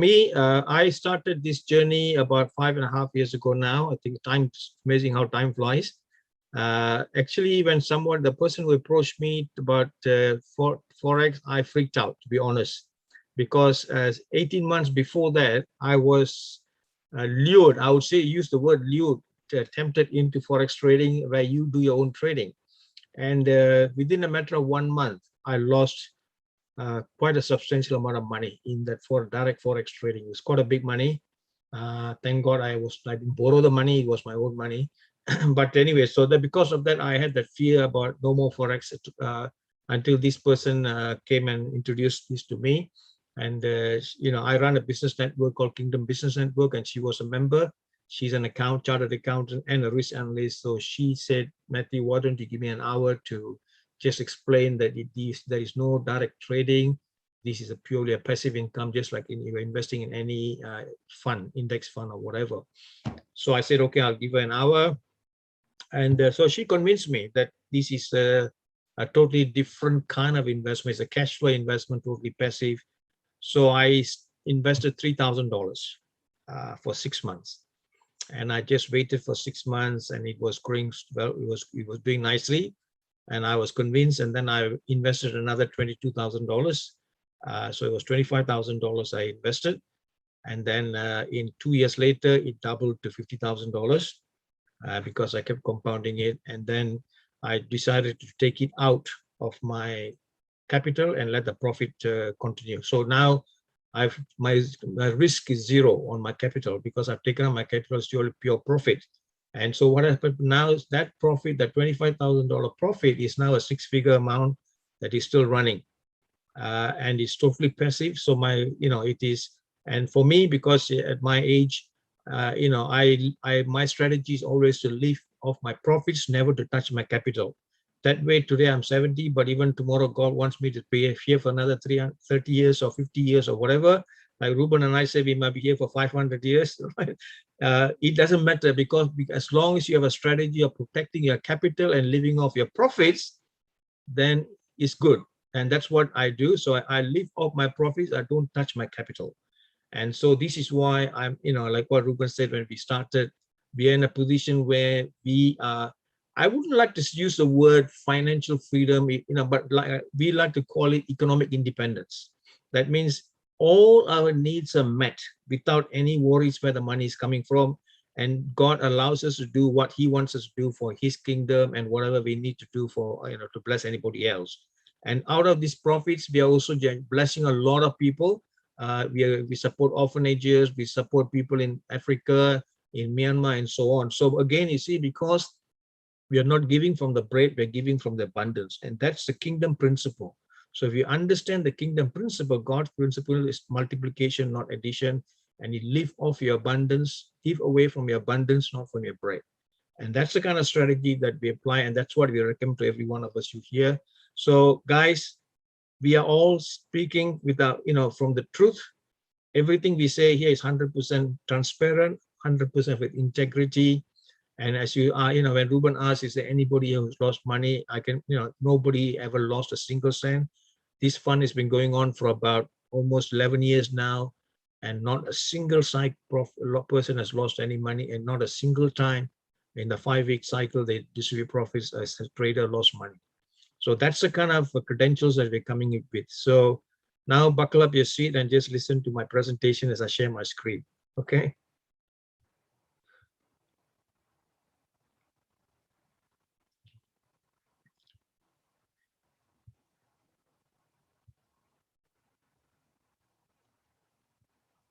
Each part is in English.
Me, I started this journey about 5.5 years ago now. I think time's amazing how time flies. Actually, when the person who approached me about Forex, I freaked out, to be honest, because 18 months before that, I was lured, I would say, use the word lured, tempted into Forex trading where you do your own trading. And within a matter of 1 month, I lost quite a substantial amount of money in that for direct Forex trading. It's quite a big money. Thank God I didn't borrow the money, it was my own money. But anyway, so that because of that, I had that fear about no more Forex until this person came and introduced this to me. And, I run a business network called Kingdom Business Network, and she was a member. She's an chartered accountant and a risk analyst. So she said, Matthew, why don't you give me an hour to just explain that there is no direct trading. This is purely a passive income, just like you're investing in any fund, index fund or whatever. So I said, okay, I'll give her an hour. And so she convinced me that this is a totally different kind of investment. It's a cash flow investment, totally passive. So I invested $3,000 for 6 months. And I just waited for 6 months, and it was growing well. It was doing nicely. And I was convinced, and then I invested another $22,000. So it was $25,000 I invested. And then in 2 years later, it doubled to $50,000 because I kept compounding it. And then I decided to take it out of my capital and let the profit continue. So now my risk is zero on my capital because I've taken out my capital as pure profit. And so what happened now is that profit, that $25,000 profit, is now a 6-figure amount that is still running, and it's totally passive. So it is, and for me, because at my age, my strategy is always to live off my profits, never to touch my capital. That way, today I'm 70, but even tomorrow, God wants me to be here for another 30 years or 50 years or whatever. Like Ruben and I say, we might be here for 500 years. Right? It doesn't matter because as long as you have a strategy of protecting your capital and living off your profits, then it's good. And that's what I do. So I live off my profits. I don't touch my capital. And so this is why I'm, like what Ruben said when we started, we are in a position where we are, I wouldn't like to use the word financial freedom, but we like to call it economic independence. That means all our needs are met without any worries where the money is coming from. And God allows us to do what he wants us to do for his kingdom and whatever we need to do for, to bless anybody else. And out of these profits, we are also blessing a lot of people. We support orphanages, we support people in Africa, in Myanmar, and so on. So again, you see, because we are not giving from the bread, we're giving from the abundance. And that's the kingdom principle. So if you understand the kingdom principle, God's principle is multiplication, not addition. And you live off your abundance, give away from your abundance, not from your bread. And that's the kind of strategy that we apply. And that's what we recommend to every one of us who here. So guys, we are all speaking without, from the truth. Everything we say here is 100% transparent, 100% with integrity. And as you are, when Ruben asks, is there anybody who's lost money? Nobody ever lost a single cent. This fund has been going on for about almost 11 years now, and not a single person has lost any money, and not a single time in the 5-week cycle they distribute profits as a trader lost money. So that's the kind of credentials that we're coming up with. So now buckle up your seat and just listen to my presentation as I share my screen. Okay.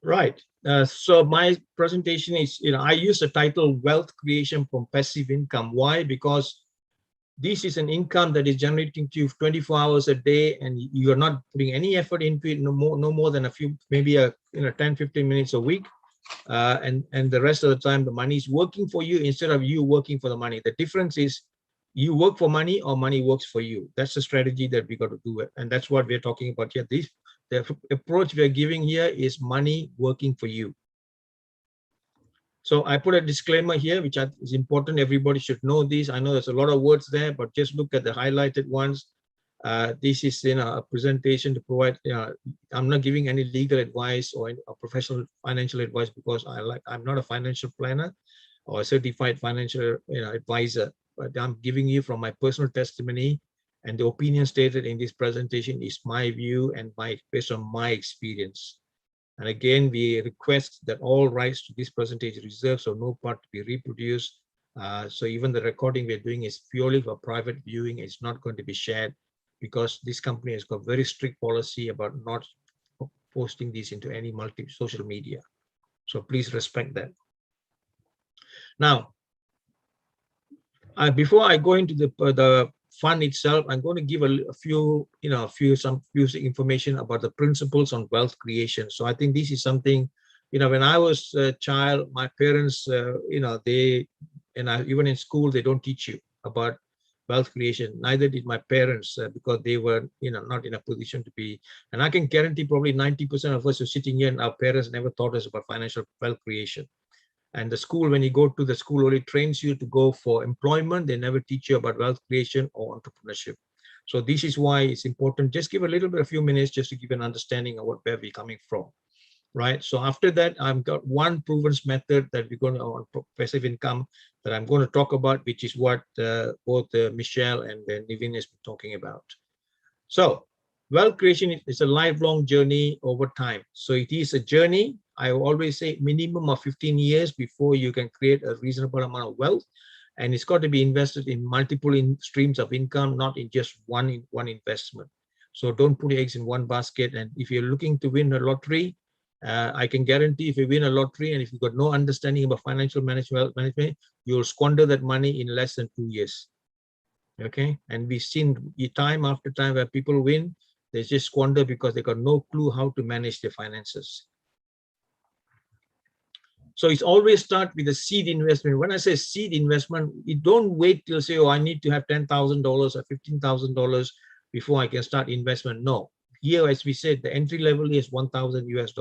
Right. So my presentation is, I use the title Wealth Creation from Passive Income. Why? Because this is an income that is generating to you 24 hours a day, and you are not putting any effort into it, no more than a few, maybe 10, 15 minutes a week. And the rest of the time, the money is working for you instead of you working for the money. The difference is you work for money or money works for you. That's the strategy that we got to do it. And that's what we're talking about here. The approach we're giving here is money working for you. So I put a disclaimer here, which is important. Everybody should know this. I know there's a lot of words there, but just look at the highlighted ones. This is a presentation to provide. I'm not giving any legal advice or any professional financial advice, because I'm not a financial planner or a certified financial advisor, but I'm giving you from my personal testimony, and the opinion stated in this presentation is my view and based on my experience. And again, we request that all rights to this presentation reserved, so no part to be reproduced. So even the recording we're doing is purely for private viewing. It's not going to be shared, because this company has got very strict policy about not posting these into any social media. So please respect that. Now, before I go into the fund itself, I'm going to give a few information about the principles on wealth creation. So I think this is something, when I was a child, my parents, even in school, they don't teach you about wealth creation. Neither did my parents, because they were, not in a position to be. And I can guarantee probably 90% of us who are sitting here, and our parents never taught us about financial wealth creation. And the school, when you go to the school, only trains you to go for employment. They never teach you about wealth creation or entrepreneurship. So this is why it's important. Just give a few minutes just to give an understanding of where we're coming from, right? So after that, I've got one proven method that we're going to on passive income that I'm going to talk about, which is what both Michelle and Nivin has been talking about. So wealth creation is a lifelong journey over time. So it is a journey. I always say minimum of 15 years before you can create a reasonable amount of wealth. And it's got to be invested in multiple streams of income, not in just one investment. So don't put eggs in one basket. And if you're looking to win a lottery, I can guarantee if you win a lottery and if you've got no understanding about financial management, you'll squander that money in less than 2 years. Okay. And we've seen time after time where people win, they just squander because they got no clue how to manage their finances. So it's always start with a seed investment. When I say seed investment, you don't wait till say, oh, I need to have $10,000 or $15,000 before I can start investment. No, here, as we said, the entry level is $1,000 US.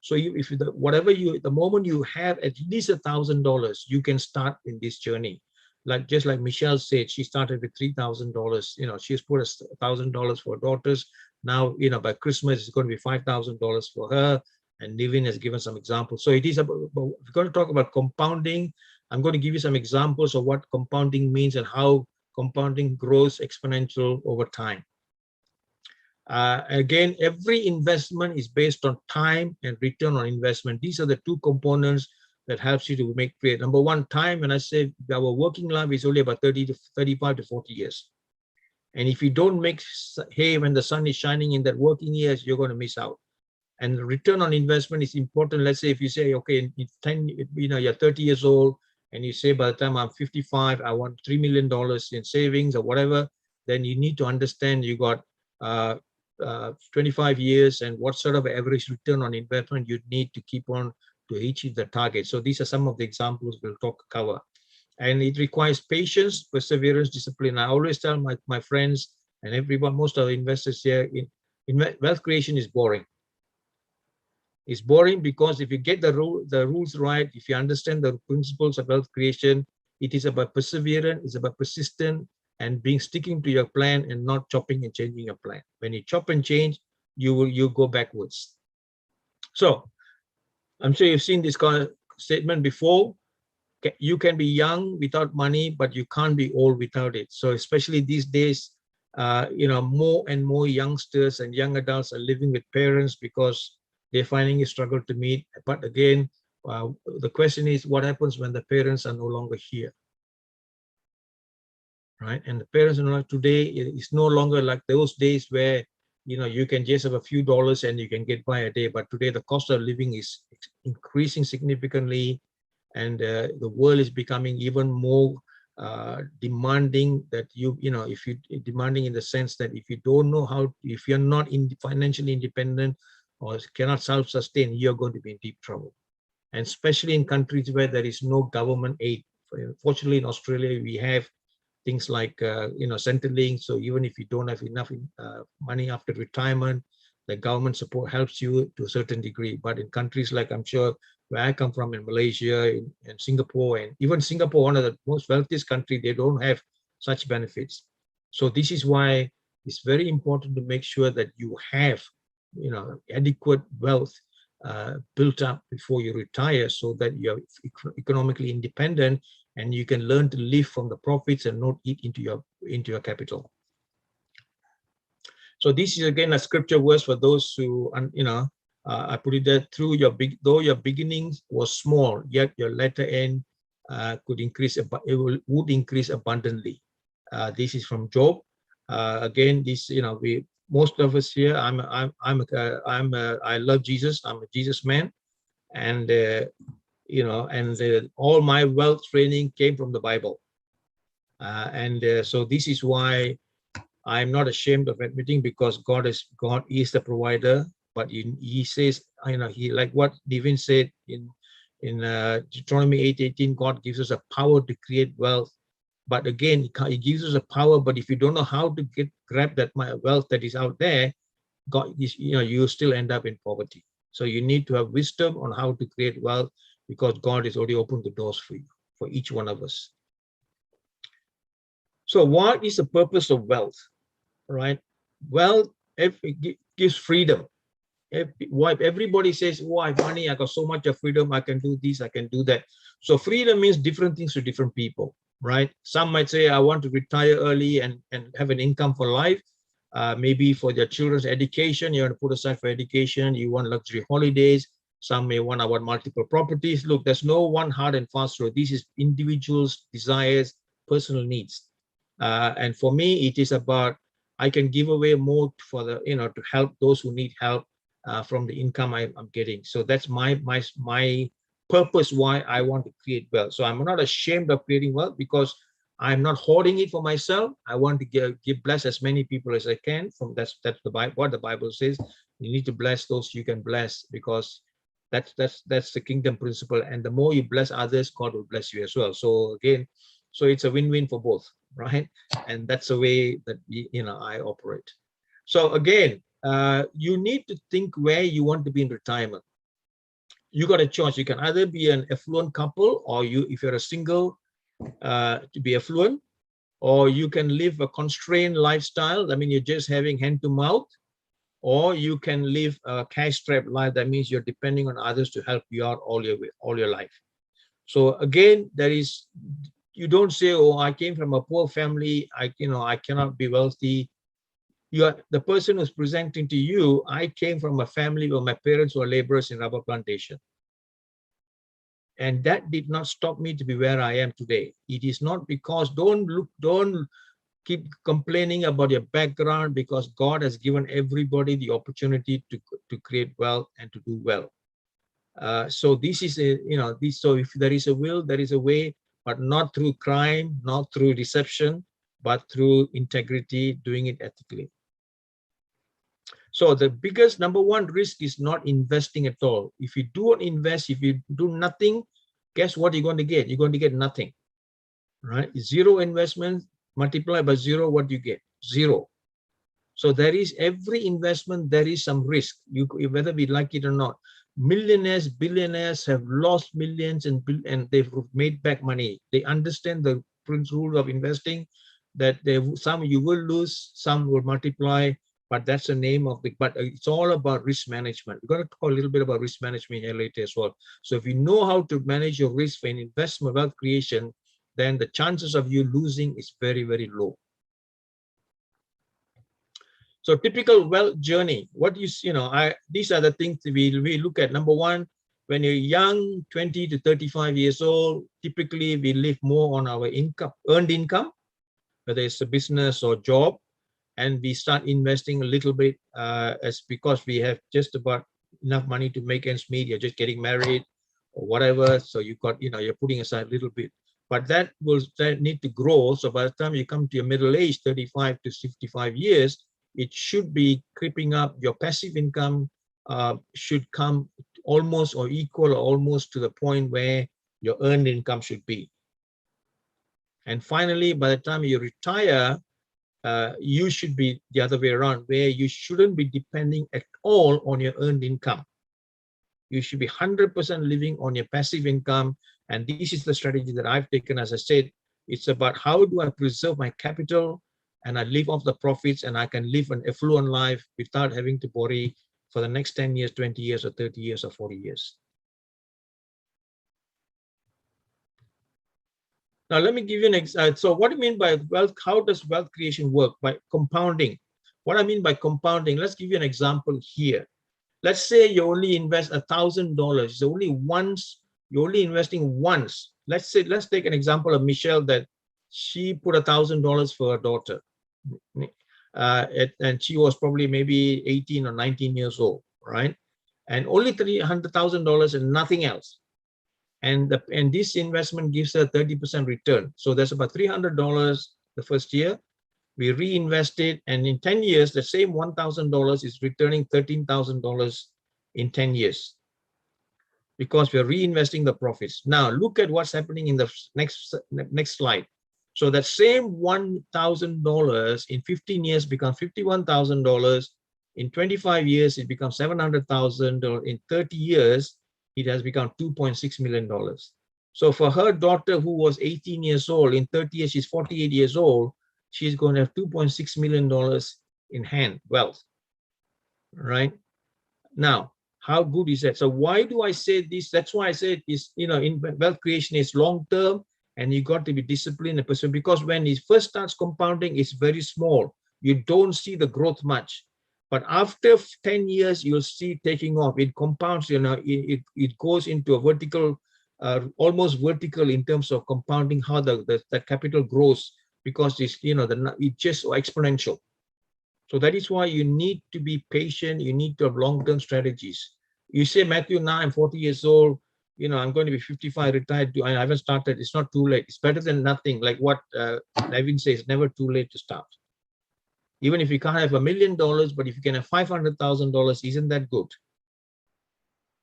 So the moment you have at least $1,000, you can start in this journey. Just like Michelle said, she started with $3,000. She's put $1,000 for daughters. Now, by Christmas, it's going to be $5,000 for her. And Nivin has given some examples. So it is about, we're going to talk about compounding. I'm going to give you some examples of what compounding means and how compounding grows exponential over time. Again, every investment is based on time and return on investment. These are the two components that helps you to create. Number one, time. And I say our working life is only about 35 to 40 years. And if you don't make hay when the sun is shining in that working years, you're going to miss out. And return on investment is important. Let's say if you say, okay, you're 30 years old and you say by the time I'm 55, I want $3 million in savings or whatever, then you need to understand you got 25 years and what sort of average return on investment you need to keep on to achieve the target. So these are some of the examples we'll cover. And it requires patience, perseverance, discipline. I always tell my friends and everyone, most of the investors here, wealth creation is boring. It's boring because if you get the rules right, if you understand the principles of wealth creation, it is about perseverance, it's about persistence and sticking to your plan and not chopping and changing your plan. When you chop and change, you go backwards. So I'm sure you've seen this kind of statement before. You can be young without money, but you can't be old without it. So especially these days, more and more youngsters and young adults are living with parents because they're finding a struggle to meet. But again, the question is, what happens when the parents are no longer here? Right? And the parents today is no longer like those days where you can just have a few dollars and you can get by a day. But today the cost of living is increasing significantly, and the world is becoming even more demanding. That if you demanding in the sense that if you don't know how, if you're not financially independent or cannot self-sustain, you're going to be in deep trouble. And especially in countries where there is no government aid. Fortunately, in Australia, we have things like Centrelink. So even if you don't have enough money after retirement, the government support helps you to a certain degree. But in countries like, I'm sure where I come from, in Malaysia, in Singapore, and even Singapore, one of the most wealthiest countries, they don't have such benefits. So this is why it's very important to make sure that you have, adequate wealth built up before you retire, so that you're economically independent and you can learn to live from the profits and not eat into your capital. So this is again a scripture verse for those who, I put it there, though your beginnings was small, yet your latter end would increase abundantly. This is from Job. Again, this, most of us here, I love Jesus. I'm a Jesus man, and all my wealth training came from the Bible, so this is why I'm not ashamed of admitting, because God is the provider. But he says, he, like what Devin said in Deuteronomy 8:18, God gives us a power to create wealth. But again, he gives us a power, but if you don't know how to grab that wealth that is out there, God, you still end up in poverty. So you need to have wisdom on how to create wealth, because God has already opened the doors for you, for each one of us. So what is the purpose of wealth, right? Wealth gives freedom. Everybody says, "Oh, I have money, I got so much of freedom, I can do this, I can do that." So freedom means different things to different people, right? Some might say, "I want to retire early and have an income for life." Maybe for their children's education, you want to put aside for education. You want luxury holidays. Some may want multiple properties. Look, there's no one hard and fast rule. This is individuals' desires, personal needs. And for me, it is about, I can give away more for to help those who need help from the income I'm getting. So that's my purpose why I want to create wealth. So I'm not ashamed of creating wealth, because I'm not hoarding it for myself. I want to give bless as many people as I can. That's the Bible, what the Bible says. You need to bless those you can bless, because that's the kingdom principle. And the more you bless others, God will bless you as well. So again, so it's a win-win for both, right? And that's the way that I operate. So again, you need to think where you want to be in retirement. You got a choice. You can either be an affluent couple, or if you're a single, to be affluent, or you can live a constrained lifestyle. I mean, you're just having hand to mouth, or you can live a cash-strapped life. That means you're depending on others to help you out all your life. So again, you don't say, "Oh, I came from a poor family, I cannot be wealthy." The person who's presenting to you, "I came from a family where my parents were laborers in rubber plantation, and that did not stop me to be where I am today." It is not because, don't keep complaining about your background, because God has given everybody the opportunity to create wealth and to do well. So this is so if there is a will, there is a way, but not through crime, not through deception, but through integrity, doing it ethically. So the biggest number one risk is not investing at all. If you don't invest, if you do nothing, guess what you're going to get? You're going to get nothing, right? Zero investment multiplied by zero, what do you get? Zero. So there is, every investment, there is some risk, whether we like it or not. Millionaires, billionaires have lost millions and they've made back money. They understand the rule of investing, that some you will lose, some will multiply, but that's the name of but it's all about risk management. We're going to talk a little bit about risk management here later as well. So if you know how to manage your risk for an investment, wealth creation, then the chances of you losing is very, very low. So typical wealth journey, these are the things we look at. Number one, when you're young, 20 to 35 years old, typically we live more on our earned income, whether it's a business or job, and we start investing a little bit because we have just about enough money to make ends meet. You're just getting married or whatever, so you're putting aside a little bit, but that will need to grow. So by the time you come to your middle age, 35 to 65 years, it should be creeping up. Your passive income should come almost or equal or almost to the point where your earned income should be. And finally, by the time you retire, you should be the other way around, where you shouldn't be depending at all on your earned income. You should be 100% living on your passive income. And this is the strategy that I've taken. As I said, it's about, how do I preserve my capital and I live off the profits, and I can live an affluent life without having to worry for the next 10 years, 20 years, or 30 years, or 40 years. Now, let me give you an example. So what do you mean by wealth? How does wealth creation work? By compounding. What I mean by compounding, let's give you an example here. Let's say you only invest $1,000. Only once, you're only investing once. Let's take an example of Michelle, that she put $1,000 for her daughter. And she was probably maybe 18 or 19 years old, right? And only $300,000 and nothing else. And this investment gives her 30% return. So that's about $300 the first year. We reinvest it, and in 10 years, the same $1,000 is returning $13,000 in 10 years, because we're reinvesting the profits. Now, look at what's happening in the next slide. So that same $1,000 in 15 years becomes $51,000. In 25 years, it becomes $700,000. In 30 years, it has become $2.6 million. So for her daughter, who was 18 years old, in 30 years, she's 48 years old, she's going to have $2.6 million in hand wealth, right? Now, how good is that? So why do I say this? That's why I said is, in wealth creation is long-term, and you got to be disciplined and persistent, because when it first starts compounding, it's very small. You don't see the growth much. But after 10 years, you'll see taking off. It compounds, it goes into a vertical, almost vertical in terms of compounding, how the capital grows, because it's, it's just exponential. So that is why you need to be patient. You need to have long-term strategies. You say, Matthew, now I'm 40 years old. I'm going to be 55, retired. I haven't started. It's not too late. It's better than nothing. Like what Levin says, never too late to start. Even if you can't have $1 million, but if you can have $500,000, isn't that good?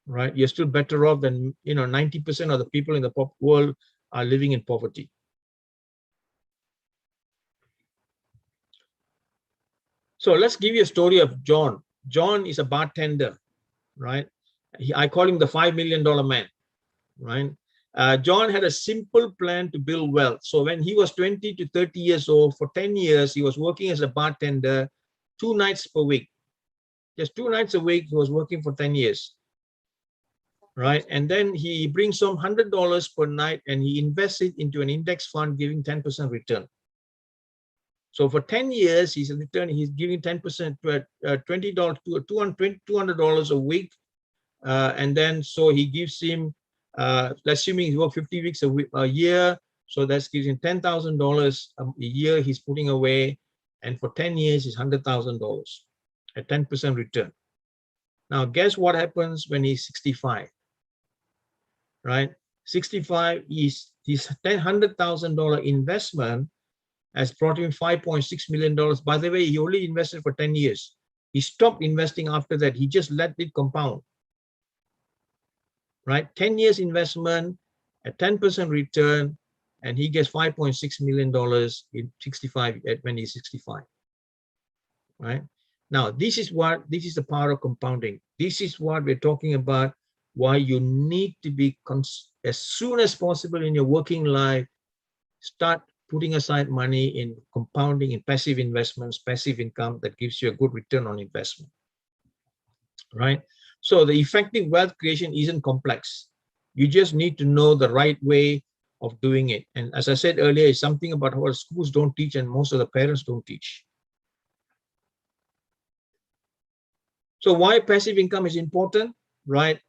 Right? You're still better off than 90% of the people in the world are living in poverty. So let's give you a story of John. John is a bartender, right? I call him the $5 million man, right? John had a simple plan to build wealth. So when he was 20 to 30 years old, for 10 years, he was working as a bartender 2 nights per week. Just 2 nights a week, he was working for 10 years, right? And then he brings home $100 per night, and he invests it into an index fund, giving 10% return. So for 10 years, he's giving 10% to $20 to $200 a week. And then, so he gives him, assuming he works 50 weeks a year, so that gives him $10,000 a year he's putting away. And for 10 years, it's $100,000 at 10% return. Now, guess what happens when he's 65, right? 65, his $100,000 investment has brought him $5.6 million. By the way, he only invested for 10 years. He stopped investing after that. He just let it compound, right? 10 years investment at 10% return, and he gets $5.6 million in 65 when he's 65, right? Now, this is the power of compounding. This is what we're talking about, why you need to be, as soon as possible in your working life, start putting aside money in compounding, in passive investments, passive income that gives you a good return on investment, right? So the effective wealth creation isn't complex. You just need to know the right way of doing it. And as I said earlier, it's something about what schools don't teach and most of the parents don't teach. So why passive income is important, right?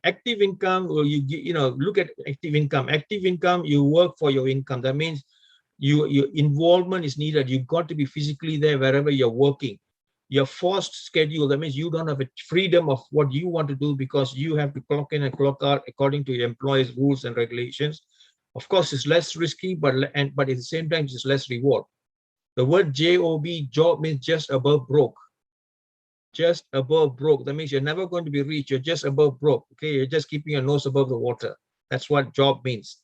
Active income, well, look at active income. Active income, you work for your income. That means your involvement is needed. You've got to be physically there wherever you're working. Your forced schedule, that means you don't have a freedom of what you want to do, because you have to clock in and clock out according to your employer's rules and regulations. Of course, it's less risky, but at the same time, it's less reward. The word J-O-B, job, means just above broke. Just above broke. That means you're never going to be rich. You're just above broke. Okay, you're just keeping your nose above the water. That's what job means.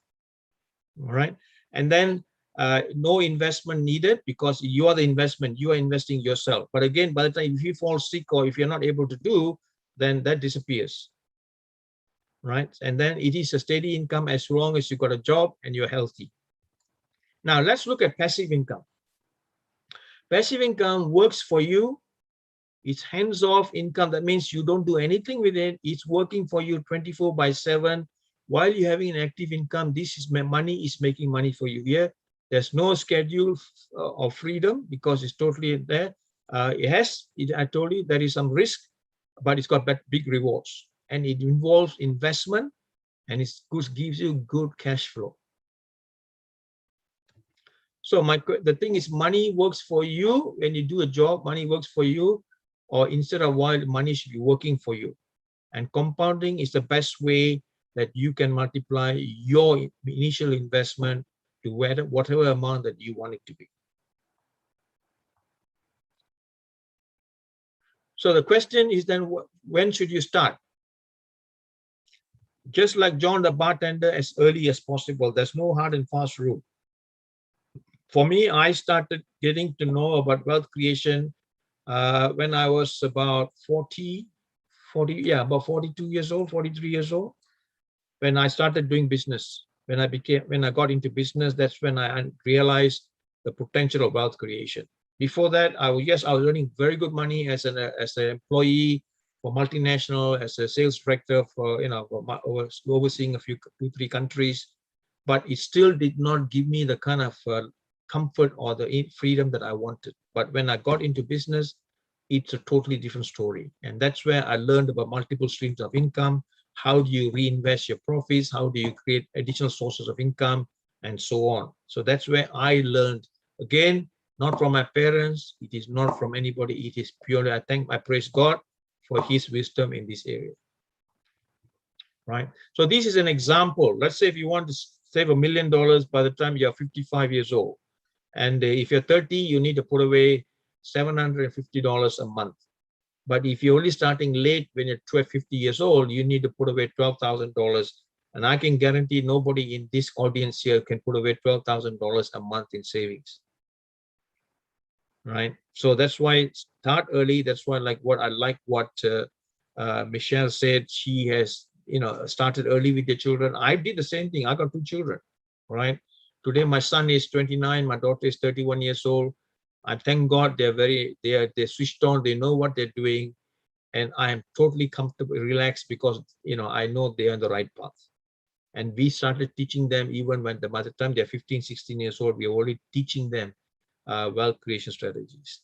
All right. And then no investment needed, because you are the investment. You are investing yourself. But again, by the time if you fall sick or if you're not able to do, then that disappears. Right. And then it is a steady income as long as you got a job and you're healthy. Now let's look at passive income. Passive income works for you. It's hands-off income. That means you don't do anything with it. It's working for you 24/7. While you're having an active income, this is money is making money for you here. There's no schedule of freedom because it's totally there. I told you there is some risk, but it's got big rewards. And it involves investment, and it gives you good cash flow. So the thing is, money works for you. When you do a job, money works for you, or instead of while money should be working for you. And compounding is the best way that you can multiply your initial investment to whatever amount that you want it to be. So the question is then, when should you start? Just like John the bartender, as early as possible. There's no hard and fast rule. For me, I started getting to know about wealth creation when I was about 42 years old, 43 years old. When I started doing business, when I got into business, that's when I realized the potential of wealth creation. Before that, I was earning very good money as an employee for multinational, as a sales director for overseeing a few 2-3 countries, but it still did not give me the kind of comfort or the freedom that I wanted. But when I got into business, it's a totally different story, and that's where I learned about multiple streams of income. How do you reinvest your profits? How do you create additional sources of income, and so on? So that's where I learned. Again, not from my parents. It is not from anybody. It is purely, I praise God for his wisdom in this area. Right? So this is an example. Let's say if you want to save $1 million by the time you're 55 years old. And if you're 30, you need to put away $750 a month. But if you're only starting late when you're 50 years old, you need to put away $12,000. And I can guarantee nobody in this audience here can put away $12,000 a month in savings. Right? So that's why start early. That's why what Michelle said. She has started early with the children. I did the same thing. I got 2 children. Right? Today my son is 29. My daughter is 31 years old. I thank God they're switched on. They know what they're doing, and I am totally comfortable, relaxed, because I know they're on the right path. And we started teaching them even by the time they're 15, 16 years old. We're already teaching them wealth creation strategies.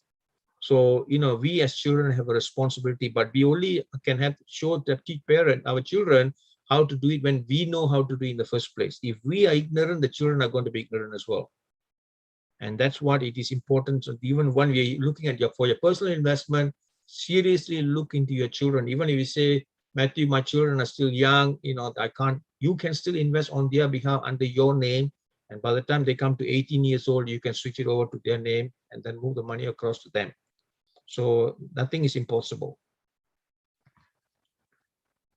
So we as children have a responsibility, but we only can teach our children how to do it when we know how to do it in the first place. If we are ignorant, the children are going to be ignorant as well. And that's what it is important. So even when we're looking at for your personal investment, seriously look into your children. Even if you say, Matthew, my children are still young, I can't, you can still invest on their behalf under your name. And by the time they come to 18 years old, you can switch it over to their name and then move the money across to them. So nothing is impossible.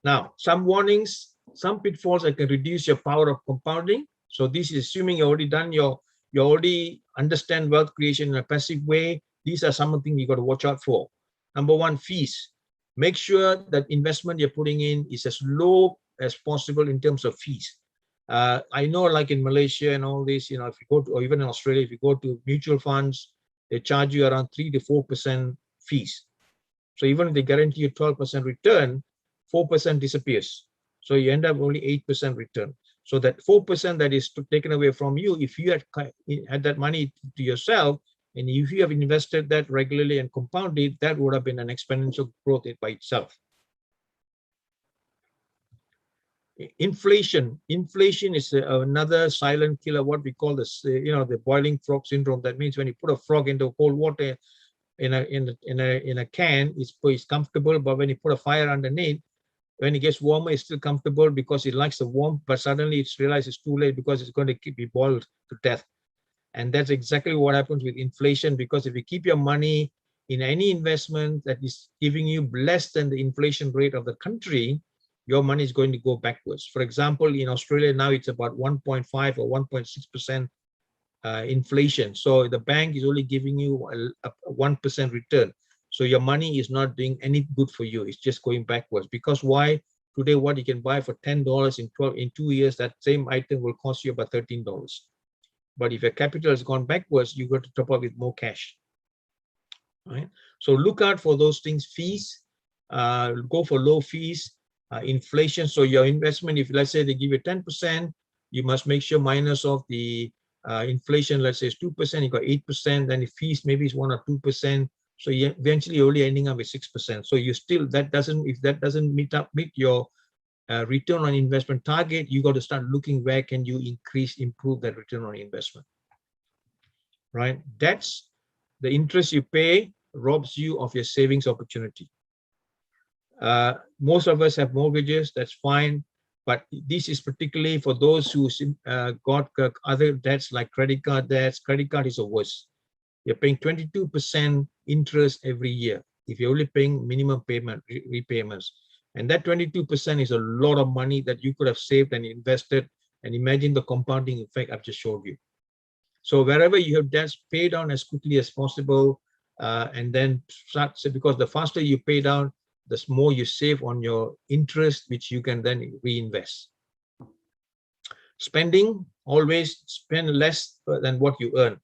Now, some warnings, some pitfalls that can reduce your power of compounding. So this is assuming you already understand wealth creation in a passive way. These are some of the things you got to watch out for. Number 1, fees. Make sure that investment you're putting in is as low as possible in terms of fees. I know, like in Malaysia and all this, if you go to, or even in Australia, if you go to mutual funds, they charge you around 3 to 4% fees. So even if they guarantee you 12% return, 4% disappears. So you end up only 8% return. So that 4% that is taken away from you, if you had that money to yourself, and if you have invested that regularly and compounded, that would have been an exponential growth by itself. Inflation is another silent killer. What we call this, the boiling frog syndrome. That means when you put a frog into cold water in a can, it's comfortable, but when you put a fire underneath, when it gets warmer, it's still comfortable because it likes the warmth, but suddenly it's realized it's too late because it's going to be boiled to death. And that's exactly what happens with inflation, because if you keep your money in any investment that is giving you less than the inflation rate of the country, your money is going to go backwards. For example, in Australia now it's about 1.5 or 1.6% inflation. So the bank is only giving you a 1% return. So your money is not doing any good for you. It's just going backwards. Because why? Today, what you can buy for $10 in 2 years, that same item will cost you about $13. But if your capital has gone backwards, you got to top up with more cash. right? So look out for those things. Fees, go for low fees. Inflation, so your investment, if let's say they give you 10%, you must make sure minus of the inflation, let's say it's 2%, you got 8%, then the fees maybe is 1 or 2%. So you eventually you're only ending up with 6%. So you still, that doesn't, if that doesn't meet your return on investment target, you got to start looking where can you improve that return on investment, right? That's the interest you pay robs you of your savings opportunity. Most of us have mortgages, that's fine, but this is particularly for those who got other debts like credit card debts. Credit card is the worst. You're paying 22% interest every year if you're only paying minimum payment repayments. And that 22% is a lot of money that you could have saved and invested. And imagine the compounding effect I've just showed you. So wherever you have debts, pay down as quickly as possible, and then start, because the faster you pay down, the more you save on your interest, which you can then reinvest. Spending, always spend less than what you earn.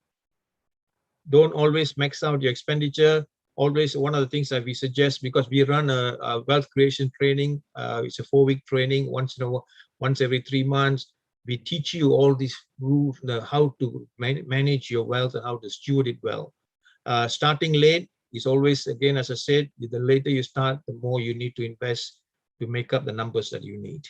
Don't always max out your expenditure. Always, one of the things that we suggest, because we run a wealth creation training, it's a 4-week training, once every 3 months. We teach you all these rules, how to manage your wealth and how to steward it well. Starting late is always, again, as I said, the later you start, the more you need to invest to make up the numbers that you need.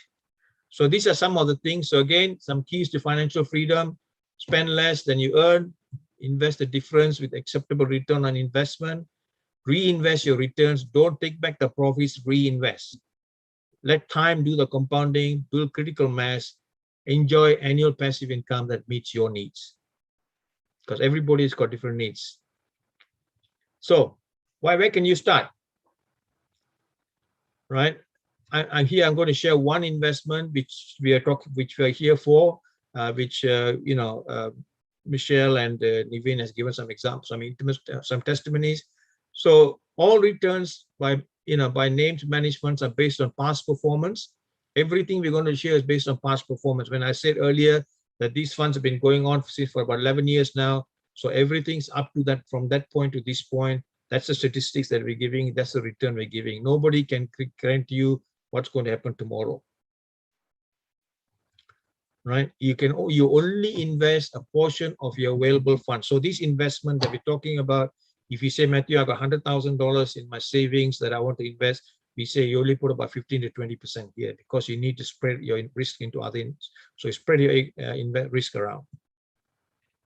So these are some of the things. So again, some keys to financial freedom: spend less than you earn, invest the difference with acceptable return on investment, reinvest your returns, don't take back the profits, reinvest. Let time do the compounding, build critical mass, enjoy annual passive income that meets your needs, because everybody's got different needs. So where can you start? Right? I'm here, I'm going to share one investment which we are here for, Michelle and Niveen has given some examples, some testimonies. So all returns by named managed funds are based on past performance. Everything we're going to share is based on past performance. When I said earlier that these funds have been going on for about 11 years now, so everything's up to that, from that point to this point. That's the statistics that we're giving. That's the return we're giving. Nobody can guarantee you what's going to happen tomorrow, right? You only invest a portion of your available funds. So this investment that we're talking about, if you say, Matthew, I got $100,000 in my savings that I want to invest, we say you only put about 15 to 20% here, because you need to spread your risk into other. So you spread your risk around.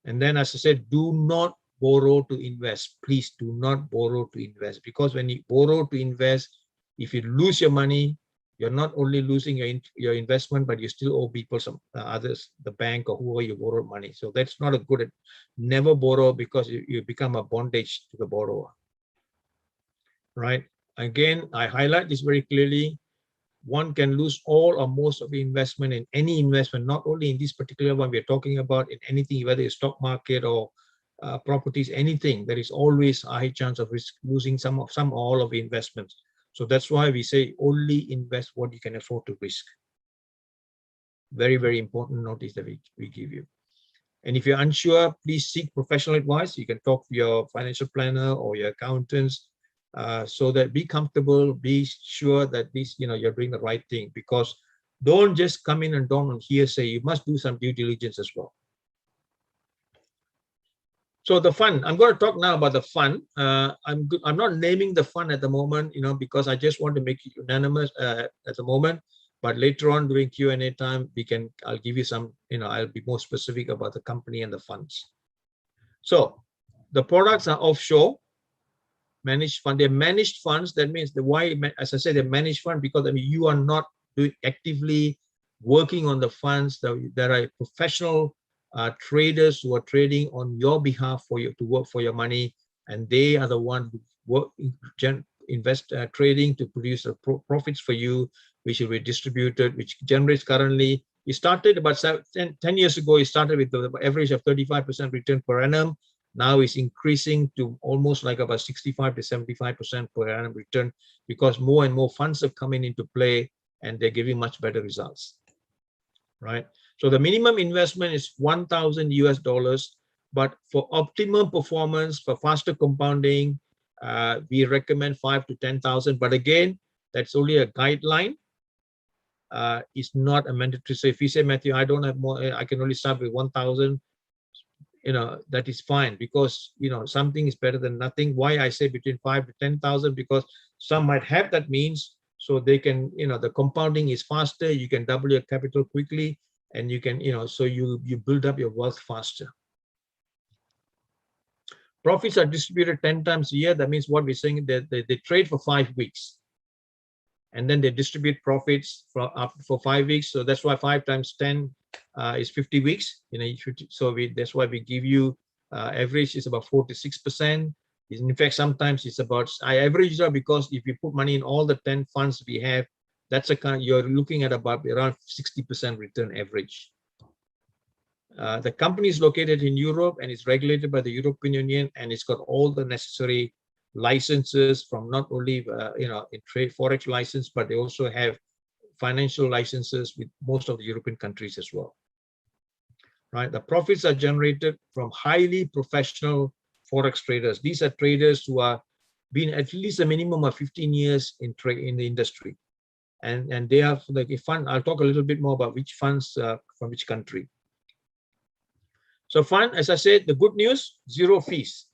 And then, as I said, do not borrow to invest. Please do not borrow to invest, because when you borrow to invest, if you lose your money, you're not only losing your investment, but you still owe people, some others, the bank or whoever you borrow money. So that's not a good. Never borrow, because you become a bondage to the borrower. Right? Again, I highlight this very clearly. One can lose all or most of the investment in any investment, not only in this particular one we're talking about, in anything, whether it's stock market or properties, anything. There is always a high chance of losing some or all of the investments. So that's why we say only invest what you can afford to risk. Very, very important notice that we give you. And if you're unsure, please seek professional advice. You can talk to your financial planner or your accountants, so that be comfortable, be sure that you're doing the right thing. Because don't just come in and don't hearsay. You must do some due diligence as well. So the fund, I'm going to talk now about the fund. I'm not naming the fund at the moment, because I just want to make it unanimous at the moment. But later on during Q&A time, I'll give you some, I'll be more specific about the company and the funds. So the products are offshore managed fund. They're managed funds. That means as I said, they're managed fund, because you are not actively working on the funds. There are professional traders who are trading on your behalf for you to work for your money, and they are the ones who invest trading to produce profits for you, which will be distributed, which generates currently. It started about 10 years ago. It started with the average of 35% return per annum. Now it's increasing to almost like about 65 to 75% per annum return, because more and more funds have come into play and they're giving much better results, right? So the minimum investment is $1,000 US, but for optimum performance, for faster compounding, we recommend 5 to 10,000, but again, that's only a guideline. It's not a mandatory. So if you say, Matthew, I don't have more, I can only start with 1,000, that is fine, because something is better than nothing. Why I say between 5 to 10,000? Because some might have that means, so they can, the compounding is faster. You can double your capital quickly, and you can, so you build up your wealth faster. Profits are distributed 10 times a year. That means what we're saying, that they trade for 5 weeks, and then they distribute profits for 5 weeks. So that's why 5 times 10 is 50 weeks. So that's why we give you average is about 4 to 6%. In fact, sometimes it's about, I average it because if you put money in all the 10 funds we have, that's you're looking at about around 60% return average. The company is located in Europe and is regulated by the European Union, and it's got all the necessary licenses from not only in trade forex license, but they also have financial licenses with most of the European countries as well. Right, the profits are generated from highly professional forex traders. These are traders who are been at least a minimum of 15 years in the industry, and they have like a fund. I'll talk a little bit more about which funds from which country. So fund, as I said, the good news, 0 fees.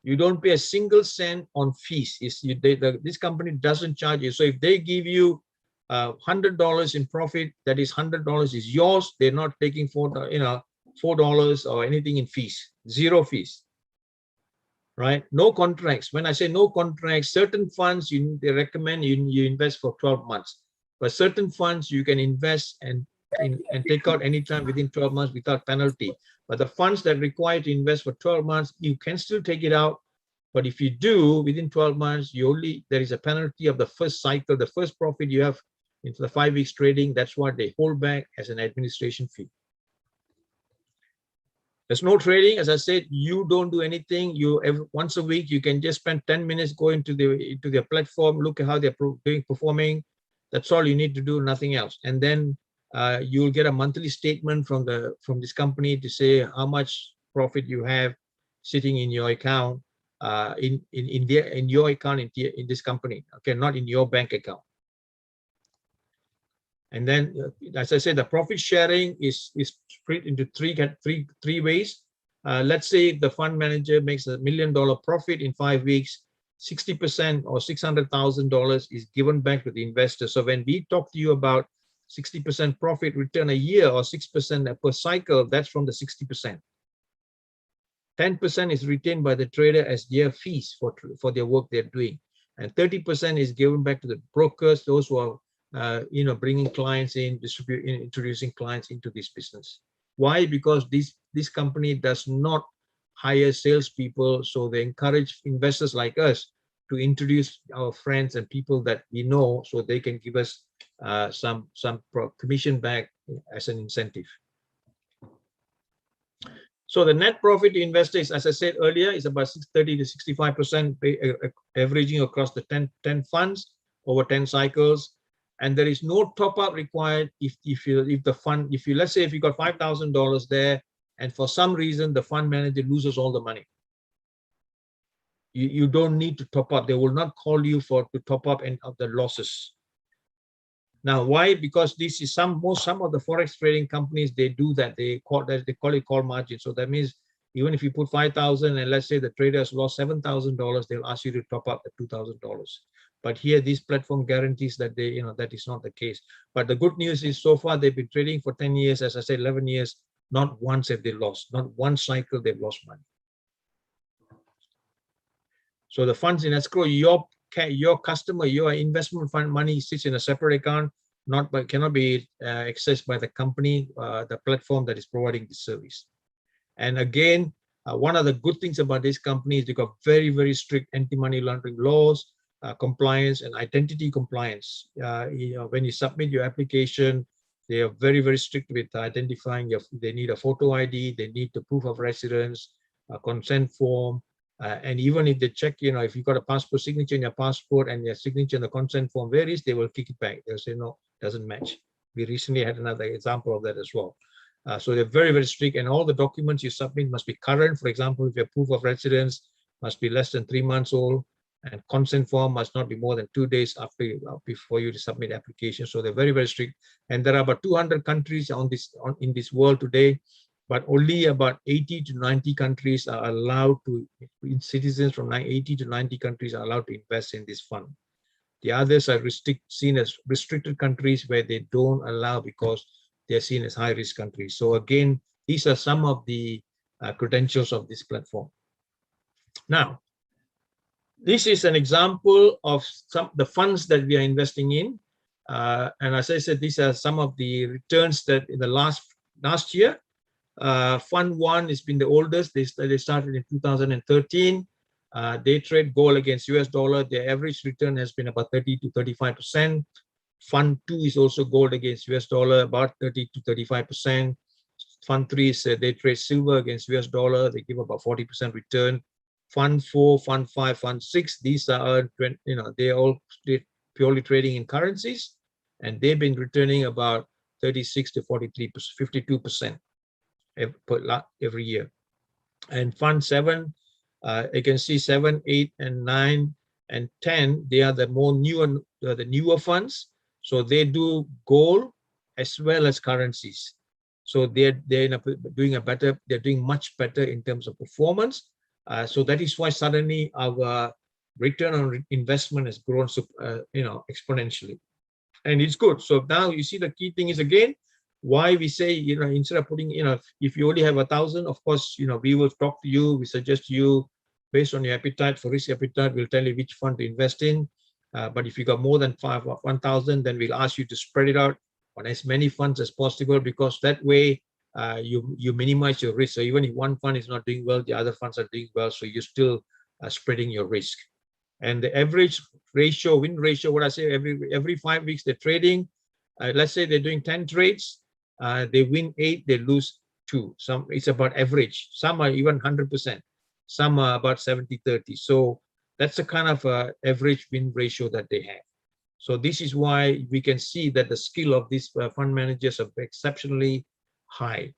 You don't pay a single cent on fees. This company doesn't charge you. So if they give you $100 in profit, that is $100 is yours. They're not taking $4 or anything in fees. 0 fees. Right? No contracts. When I say no contracts, certain funds they recommend you invest for 12 months. But certain funds you can invest and take out anytime within 12 months without penalty. But the funds that require to invest for 12 months, you can still take it out. But if you do within 12 months, there is a penalty of the first cycle, the first profit you have into the 5 weeks trading. That's what they hold back as an administration fee. There's no trading. As I said, you don't do anything. Once a week, you can just spend 10 minutes, go into their platform, look at how they're performing. That's all you need to do, nothing else. And then you'll get a monthly statement from this company to say how much profit you have sitting in your account, in your account in this company. Okay, not in your bank account. And then, as I said, the profit sharing is split into three ways. Let's say the fund manager makes $1 million profit in 5 weeks, 60% or $600,000 is given back to the investor. So when we talk to you about 60% profit return a year or 6% per cycle, that's from the 60%. 10% is retained by the trader as their fees for their work they're doing, and 30% is given back to the brokers, those who are bringing clients in, introducing clients into this business. Why? Because this company does not hire salespeople, so they encourage investors like us to introduce our friends and people that we know, so they can give us some commission back as an incentive. So the net profit to investors, as I said earlier, is about 30 to 65% averaging across the 10 funds over 10 cycles. And there is no top up required if let's say if you got $5,000 there, and for some reason the fund manager loses all the money, you don't need to top up. They will not call you to top up any of the losses. Now, why? Because this is some of the forex trading companies, they do that. They call it call margin. So that means even if you put 5,000 and let's say the trader has lost $7,000, they'll ask you to top up the $2,000. But here, this platform guarantees that that is not the case. But the good news is, so far they've been trading for 10 years, as I said, 11 years. Not once have they lost. Not one cycle they've lost money. So the funds in escrow, your customer, your investment fund money sits in a separate account, cannot be accessed by the company, the platform that is providing the service. And again, one of the good things about this company is they've got very, very strict anti-money laundering laws, compliance and identity compliance. When you submit your application, they are very, very strict with identifying they need a photo ID, they need the proof of residence, a consent form, and even if they check, if you got a passport signature in your passport and your signature in the consent form varies, they will kick it back. They'll say, no, doesn't match. We recently had another example of that as well. So they're very, very strict, and all the documents you submit must be current. For example, if your proof of residence must be less than 3 months old, and consent form must not be more than 2 days before you to submit application. So they're very, very strict. And there are about 200 countries in this world today, but only about 80 to 90 countries are allowed to, citizens from 80 to 90 countries are allowed to invest in this fund. The others are seen as restricted countries where they don't allow because they're seen as high-risk countries. So again, these are some of the credentials of this platform. Now, this is an example of the funds that we are investing in. And as I said, these are some of the returns that in the last year. Fund 1 has been the oldest. They started in 2013. They trade gold against US dollar. Their average return has been about 30 to 35%. Fund 2 is also gold against US dollar, about 30 to 35%. Fund 3 is they trade silver against US dollar. They give about 40% return. Fund 4, Fund 5, Fund 6, these are, they're all purely trading in currencies, and they've been returning about 36 to 43%, 52% every year. And Fund 7, you can see 7, 8, and 9, and 10, they are the newer funds. So they do gold as well as currencies. So they're doing much better in terms of performance. So that is why suddenly our return on investment has grown, exponentially, and it's good. So now you see the key thing is again why we say, instead of putting, if you only have 1,000, of course, we will talk to you, we suggest you based on your appetite for risk appetite, we'll tell you which fund to invest in. But if you got more than 1,000, then we'll ask you to spread it out on as many funds as possible, because that way you minimize your risk. So even if one fund is not doing well, the other funds are doing well, so you're still spreading your risk. And the average ratio, win ratio, what I say, every 5 weeks they're trading, let's say they're doing 10 trades, they win 8, they lose 2. It's about average. Some are even 100%, some are about 70-30. So that's the kind of average win ratio that they have. So this is why we can see that the skill of these fund managers are exceptionally high.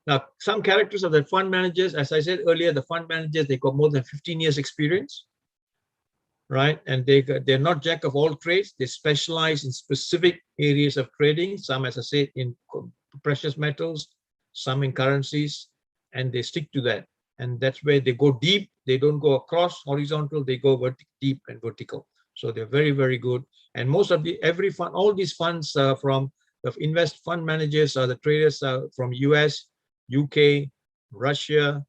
Now, some characters of the fund managers, as I said earlier, the fund managers, they got more than 15 years experience, right? And they're not jack of all trades. They specialize in specific areas of trading. Some, as I said, in precious metals, some in currencies, and they stick to that. And that's where they go deep. They don't go across horizontal, they go deep and vertical. So they're very, very good. And most of all these funds from the fund managers are the traders from US, UK, Russia,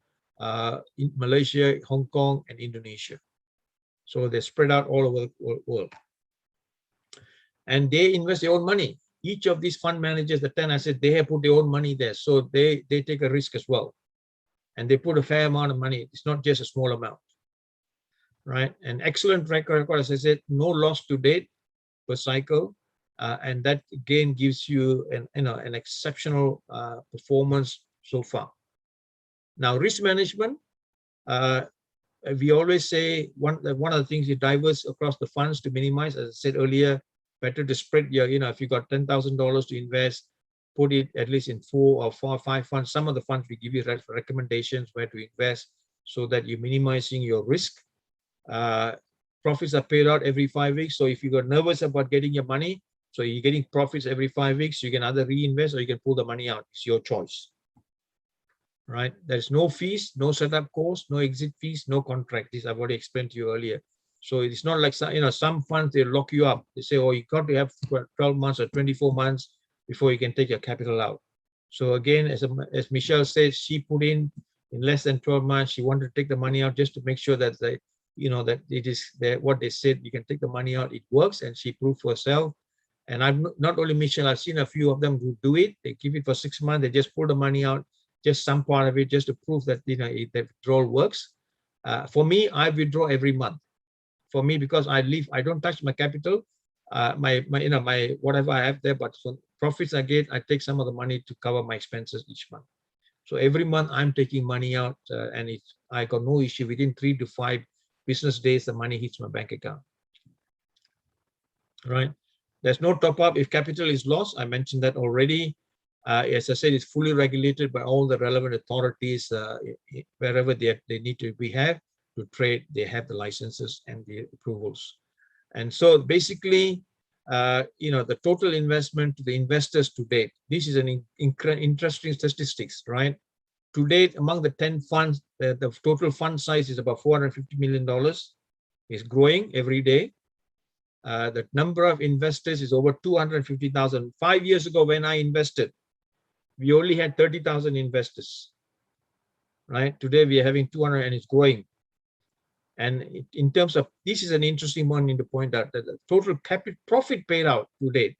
Malaysia, Hong Kong, and Indonesia. So they're spread out all over the world. And they invest their own money. Each of these fund managers, the 10 I said, they have put their own money there. So they take a risk as well. And they put a fair amount of money. It's not just a small amount, right? An excellent track record, as I said, no loss to date per cycle. And that again gives you an exceptional performance so far. Now, risk management, we always say one of the things you diverse across the funds to minimize, as I said earlier, better to spread your, if you got $10,000 to invest, put it at least in 4 or 5 funds. Some of the funds we give you recommendations where to invest so that you're minimizing your risk. Profits are paid out every 5 weeks. So if you got nervous about getting your money, so you're getting profits every 5 weeks, you can either reinvest or you can pull the money out. It's your choice, right? There's no fees, no setup costs, no exit fees, no contract. This I've already explained to you earlier. So it's not like some funds, they lock you up. They say, oh, you got to have 12 months or 24 months before you can take your capital out. So again, as Michelle said, she put in less than 12 months. She wanted to take the money out just to make sure that that it is what they said. You can take the money out. It works, and she proved for herself. And I'm not only Michelle. I've seen a few of them who do it. They keep it for 6 months. They just pull the money out, just some part of it, just to prove that the withdrawal works. For me, I withdraw every month. For me, because I don't touch my capital, my whatever I have there, but for profits I get, I take some of the money to cover my expenses each month. So every month I'm taking money out, and I got no issue. Within 3 to 5 business days, the money hits my bank account. Right? There's no top up if capital is lost. I mentioned that already. As I said, it's fully regulated by all the relevant authorities. Wherever they need to be have to trade, they have the licenses and the approvals. And so basically, the total investment to the investors to date, this is an interesting statistics, right? To date, among the 10 funds, the total fund size is about $450 million. It's growing every day. The number of investors is over 250,000. 5 years ago, when I invested, we only had 30,000 investors, right? Today, we are having 200 and it's growing. And in terms of, this is an interesting one to point out that the total profit paid out to date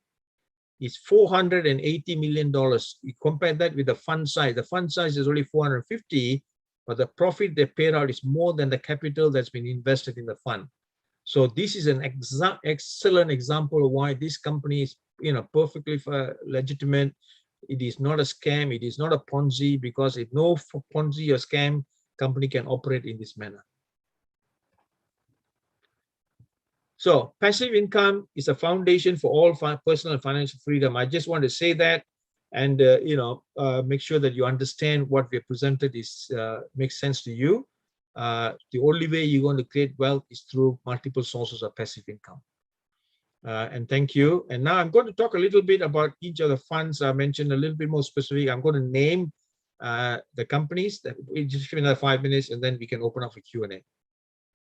is $480 million. You compare that with the fund size. The fund size is only 450, but the profit they paid out is more than the capital that's been invested in the fund. So this is an excellent example of why this company is, perfectly legitimate. It is not a scam. It is not a Ponzi, because if no Ponzi or scam company can operate in this manner. So passive income is a foundation for all personal and financial freedom. I just want to say that, and make sure that you understand what we have presented is makes sense to you. The only way you're going to create wealth is through multiple sources of passive income. And thank you. And now I'm going to talk a little bit about each of the funds I mentioned, a little bit more specific. I'm going to name the companies. Just give me another 5 minutes, and then we can open up for Q&A.